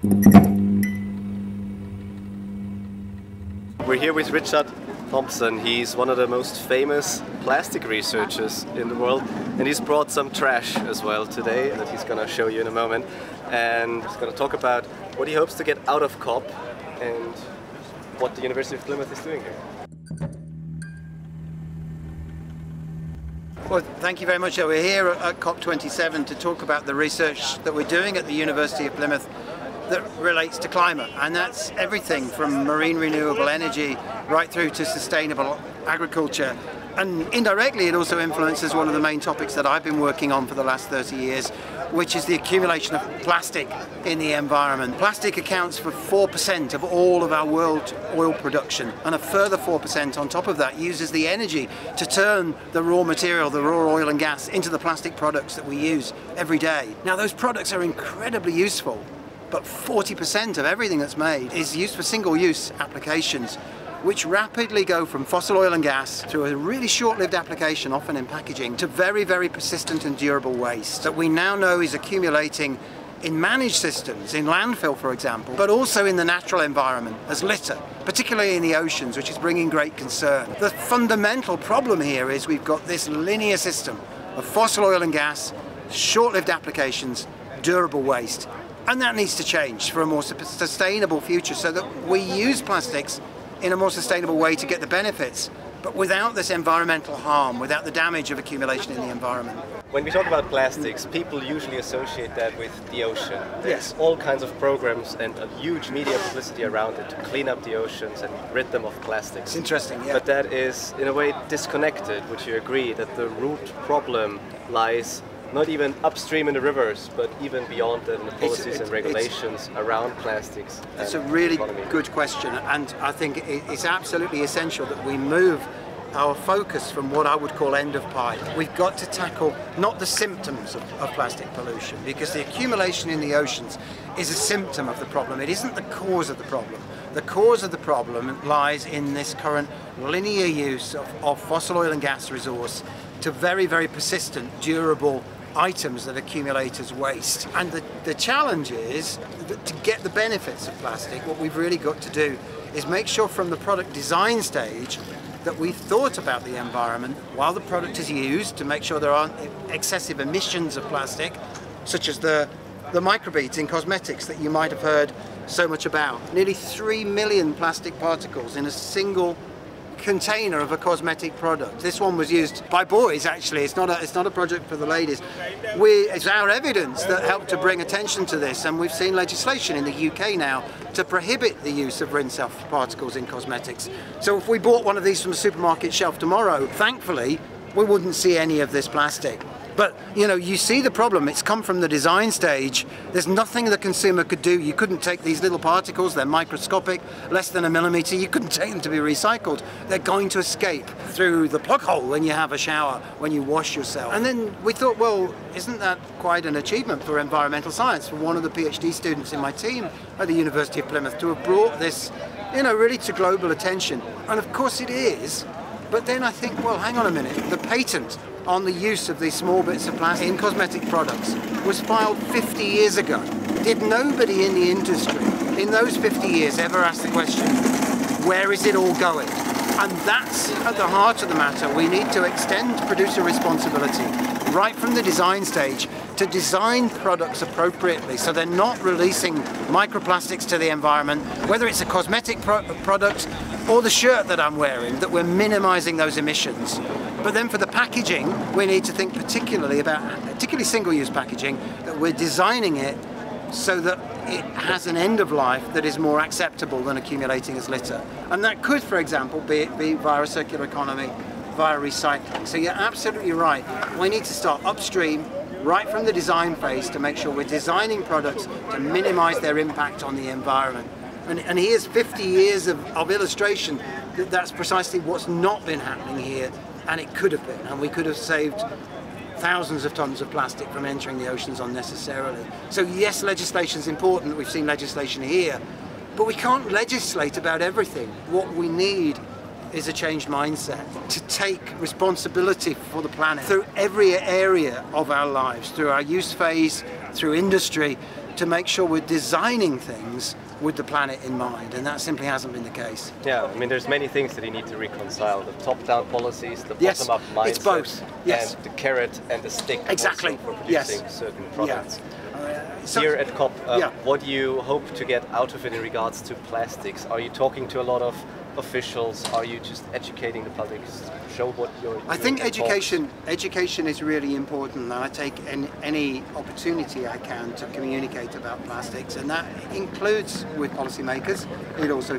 We're here with Richard Thompson. He's one of the most famous plastic researchers in the world, and he's brought some trash as well today that he's going to show you in a moment. And he's going to talk about what he hopes to get out of COP and what the University of Plymouth is doing here. Well, thank you very much. We're here at COP27 to talk about the research that we're doing at the University of Plymouth that relates to climate, and that's everything from marine renewable energy right through to sustainable agriculture. And indirectly it also influences one of the main topics that I've been working on for the last 30 years, which is the accumulation of plastic in the environment. Plastic accounts for 4% of all of our world oil production, and a further 4% on top of that uses the energy to turn the raw material, the raw oil and gas, into the plastic products that we use every day. Now those products are incredibly useful, but 40% of everything that's made is used for single-use applications, which rapidly go from fossil oil and gas through a really short-lived application, often in packaging, to very, very persistent and durable waste that we now know is accumulating in managed systems, in landfill for example, but also in the natural environment as litter, particularly in the oceans, which is bringing great concern. The fundamental problem here is we've got this linear system of fossil oil and gas, short-lived applications, durable waste. And that needs to change for a more sustainable future so that we use plastics in a more sustainable way to get the benefits, but without this environmental harm, without the damage of accumulation in the environment. When we talk about plastics, people usually associate that with the ocean. There's Yes. all kinds of programs and a huge media publicity around it to clean up the oceans and rid them of plastics. It's interesting, yeah. But that is, in a way, disconnected. Would you agree that the root problem lies not even upstream in the rivers, but even beyond that in the policies and regulations around plastics? It's a really economy? good question, and I think it's absolutely essential that we move our focus from what I would call end of pipe. We've got to tackle not the symptoms of plastic pollution, because the accumulation in the oceans is a symptom of the problem. It isn't the cause of the problem. The cause of the problem lies in this current linear use of fossil oil and gas resource to very, very persistent, durable items that accumulate as waste. And the challenge is that to get the benefits of plastic, what we've really got to do is make sure from the product design stage that we've thought about the environment while the product is used, to make sure there aren't excessive emissions of plastic, such as the microbeads in cosmetics that you might have heard so much about. Nearly 3 million plastic particles in a single container of a cosmetic product. This one was used by boys, actually. It's not a project for the ladies. It's our evidence that helped to bring attention to this, and we've seen legislation in the UK now to prohibit the use of rinse-off particles in cosmetics. So if we bought one of these from the supermarket shelf tomorrow, thankfully we wouldn't see any of this plastic. But you know, you see the problem. It's come from the design stage. There's nothing the consumer could do. You couldn't take these little particles, they're microscopic, less than a millimeter. You couldn't take them to be recycled. They're going to escape through the plug hole when you have a shower, when you wash yourself. And then we thought, well, isn't that quite an achievement for environmental science, for one of the PhD students in my team at the University of Plymouth to have brought this, you know, really to global attention. And of course it is. But then I think, well, hang on a minute, the patent on the use of these small bits of plastic in cosmetic products was filed 50 years ago. Did nobody in the industry in those 50 years ever ask the question, where is it all going? And that's at the heart of the matter. We need to extend producer responsibility right from the design stage to design products appropriately so they're not releasing microplastics to the environment, whether it's a cosmetic product or the shirt that I'm wearing, that we're minimizing those emissions. But then for the packaging, we need to think particularly single-use packaging, that we're designing it so that it has an end of life that is more acceptable than accumulating as litter. And that could, for example, be via a circular economy, via recycling. So you're absolutely right. We need to start upstream, right from the design phase, to make sure we're designing products to minimize their impact on the environment. And here's 50 years of illustration that that's precisely what's not been happening here, and it could have been, and we could have saved thousands of tons of plastic from entering the oceans unnecessarily. So yes, legislation is important. We've seen legislation here, but we can't legislate about everything. What we need is a changed mindset to take responsibility for the planet through every area of our lives, through our use phase, through industry, to make sure we're designing things with the planet in mind, and that simply hasn't been the case. Yeah, I mean, there's many things that you need to reconcile: the top-down policies, the Yes, bottom-up mindset, it's both. Yes. and the carrot and the stick Exactly. also for producing Yes. certain products. So, Here at COP, yeah. what do you hope to get out of it in regards to plastics? Are you talking to a lot of officials? Are you just educating the public? Show what you're I think doing. education is really important, and I take any opportunity I can to communicate about plastics, and that includes with policymakers. It also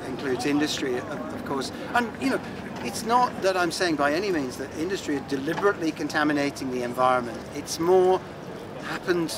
includes industry, of course. And you know, it's not that I'm saying by any means that industry is deliberately contaminating the environment. It's more happened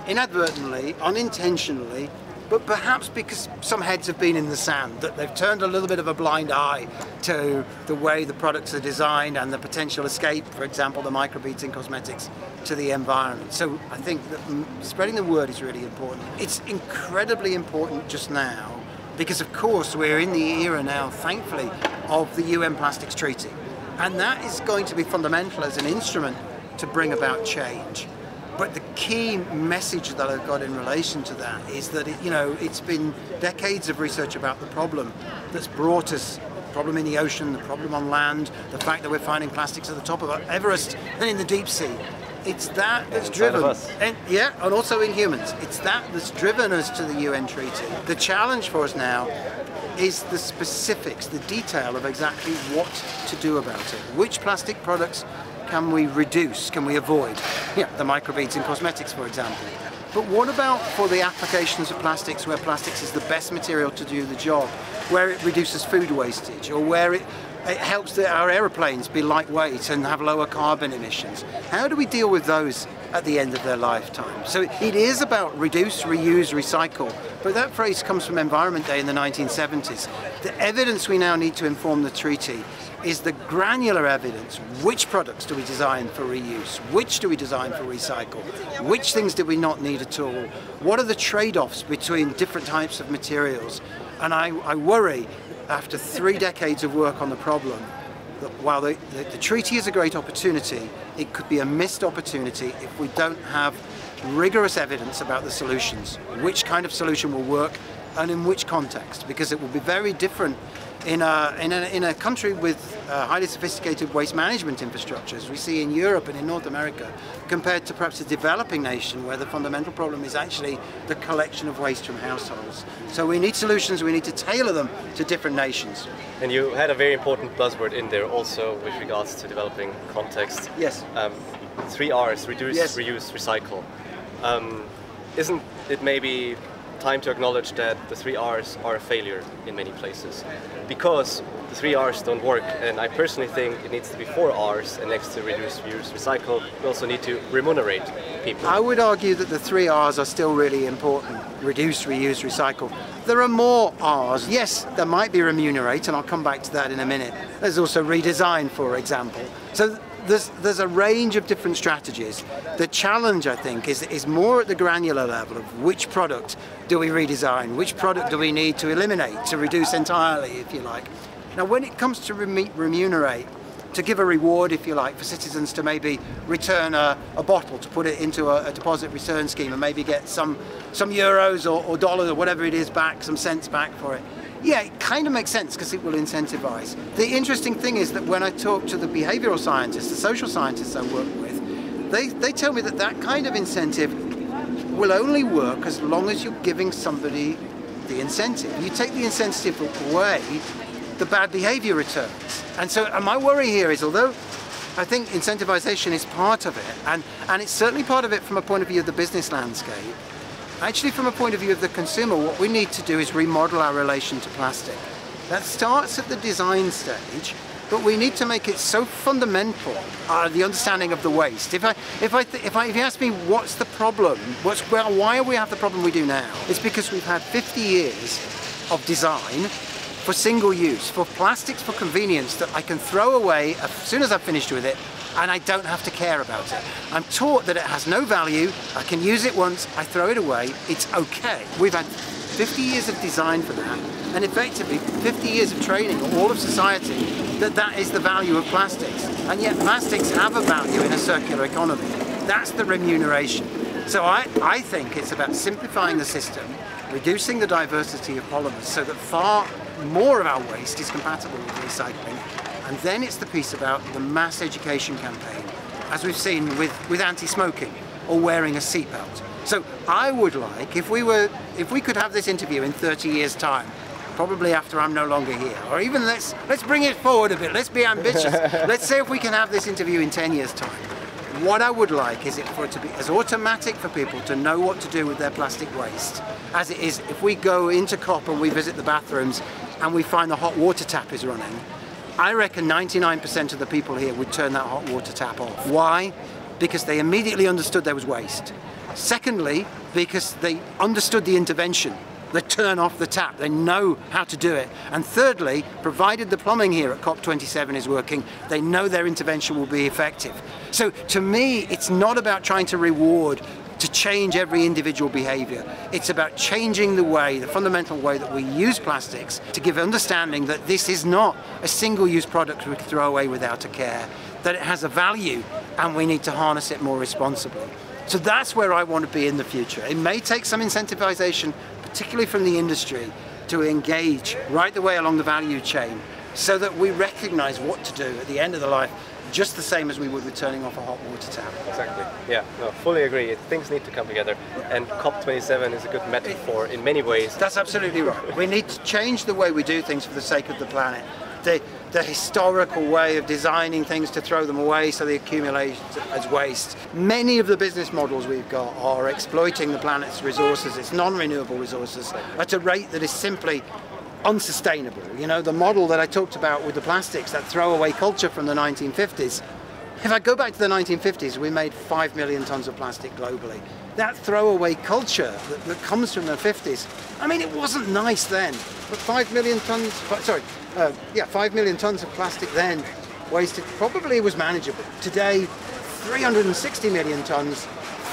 inadvertently, unintentionally, but perhaps because some heads have been in the sand, that they've turned a little bit of a blind eye to the way the products are designed and the potential escape, for example, the microbeads in cosmetics, to the environment. So I think that spreading the word is really important. It's incredibly important just now because, of course, we're in the era now, thankfully, of the UN Plastics Treaty. And that is going to be fundamental as an instrument to bring about change. But the key message that I've got in relation to that is that it's been decades of research about the problem that's brought us the problem in the ocean, the problem on land, the fact that we're finding plastics at the top of Everest and in the deep sea. It's that that's driven us. And also in humans. It's that's driven us to the UN Treaty. The challenge for us now is the specifics, the detail of exactly what to do about it. Which plastic products can we reduce, can we avoid? The microbeads in cosmetics, for example. But what about for the applications of plastics where plastics is the best material to do the job, where it reduces food wastage, or where it helps our aeroplanes be lightweight and have lower carbon emissions? How do we deal with those at the end of their lifetime? So it is about reduce, reuse, recycle, but that phrase comes from Environment Day in the 1970s. The evidence we now need to inform the treaty is the granular evidence. Which products do we design for reuse? Which do we design for recycle? Which things do we not need at all? What are the trade-offs between different types of materials? And I worry, after 3 decades of work on the problem, that while the treaty is a great opportunity, it could be a missed opportunity if we don't have rigorous evidence about the solutions. Which kind of solution will work and in which context? Because it will be very different in a country with highly sophisticated waste management infrastructures we see in Europe and in North America, compared to perhaps a developing nation where the fundamental problem is actually the collection of waste from households. So we need solutions, we need to tailor them to different nations. And you had a very important buzzword in there also with regards to developing context. Yes. 3 R's, reduce, yes. Reuse, recycle. Isn't it maybe time to acknowledge that the 3 R's are a failure in many places? Because the 3 R's don't work, and I personally think it needs to be 4 R's, and next to reduce, reuse, recycle, we also need to remunerate people. I would argue that the 3 R's are still really important. Reduce, reuse, recycle. There are more R's. Yes, there might be remunerate, and I'll come back to that in a minute. There's also redesign, for example. So there's a range of different strategies. The challenge, I think, is more at the granular level of which product do we redesign, which product do we need to eliminate, to reduce entirely, if you like. Now, when it comes to remunerate, to give a reward, if you like, for citizens to maybe return a bottle, to put it into a deposit return scheme and maybe get some euros or dollars or whatever it is back, some cents back for it. Yeah, it kind of makes sense because it will incentivize. The interesting thing is that when I talk to the behavioral scientists, the social scientists I work with, they tell me that that kind of incentive will only work as long as you're giving somebody the incentive. You take the incentive away, the bad behavior returns. And so my worry here is, although I think incentivization is part of it, and it's certainly part of it from a point of view of the business landscape, actually from a point of view of the consumer, what we need to do is remodel our relation to plastic. That starts at the design stage, but we need to make it so fundamental, the understanding of the waste. If you ask me what's the problem, why we have the problem we do now, it's because we've had 50 years of design for single use, for plastics for convenience that I can throw away as soon as I've finished with it, and I don't have to care about it. I'm taught that it has no value, I can use it once, I throw it away, it's okay. We've had 50 years of design for that, and effectively 50 years of training all of society that is the value of plastics. And yet plastics have a value in a circular economy. That's the remuneration. So I think it's about simplifying the system, reducing the diversity of polymers so that far more of our waste is compatible with recycling. And then it's the piece about the mass education campaign, as we've seen with anti-smoking or wearing a seatbelt. So I would like, if we could have this interview in 30 years' time, probably after I'm no longer here, or even let's bring it forward a bit, let's be ambitious. Let's say if we can have this interview in 10 years' time. What I would like is for it to be as automatic for people to know what to do with their plastic waste as it is if we go into COP and we visit the bathrooms and we find the hot water tap is running. I reckon 99% of the people here would turn that hot water tap off. Why? Because they immediately understood there was waste. Secondly, because they understood the intervention. They turn off the tap, they know how to do it. And thirdly, provided the plumbing here at COP27 is working, they know their intervention will be effective. So to me, it's not about trying to reward, to change every individual behavior. It's about changing the way, the fundamental way that we use plastics to give understanding that this is not a single-use product we can throw away without a care, that it has a value and we need to harness it more responsibly. So that's where I want to be in the future. It may take some incentivization, particularly from the industry, to engage right the way along the value chain so that we recognize what to do at the end of the life, just the same as we would with turning off a hot water tap. Exactly. Yeah, no, fully agree. Things need to come together, and COP27 is a good metaphor in many ways. That's absolutely right. We need to change the way we do things for the sake of the planet. The historical way of designing things to throw them away so they accumulate as waste. Many of the business models we've got are exploiting the planet's resources, its non-renewable resources, at a rate that is simply unsustainable. You know, the model that I talked about with the plastics, that throwaway culture from the 1950s. If I go back to the 1950s, we made 5 million tons of plastic globally. That throwaway culture that comes from the 50s, I mean, it wasn't nice then, but 5 million tons, 5 million tons of plastic then wasted, probably was manageable. Today, 360 million tons,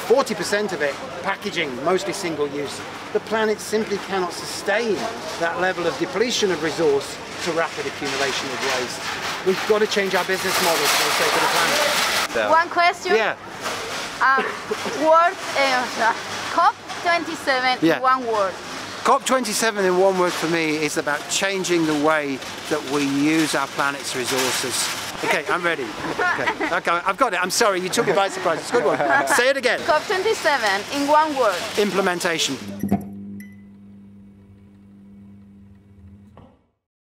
40% of it packaging, mostly single use. The planet simply cannot sustain that level of depletion of resource to rapid accumulation of waste. We've got to change our business models for the sake of the planet. So. One question. Yeah. COP27 in one word. COP27 in one word for me is about changing the way that we use our planet's resources. Okay, I'm ready. Okay, I've got it. I'm sorry, you took me by surprise. It's a good one. Say it again. COP27 in one word. Implementation.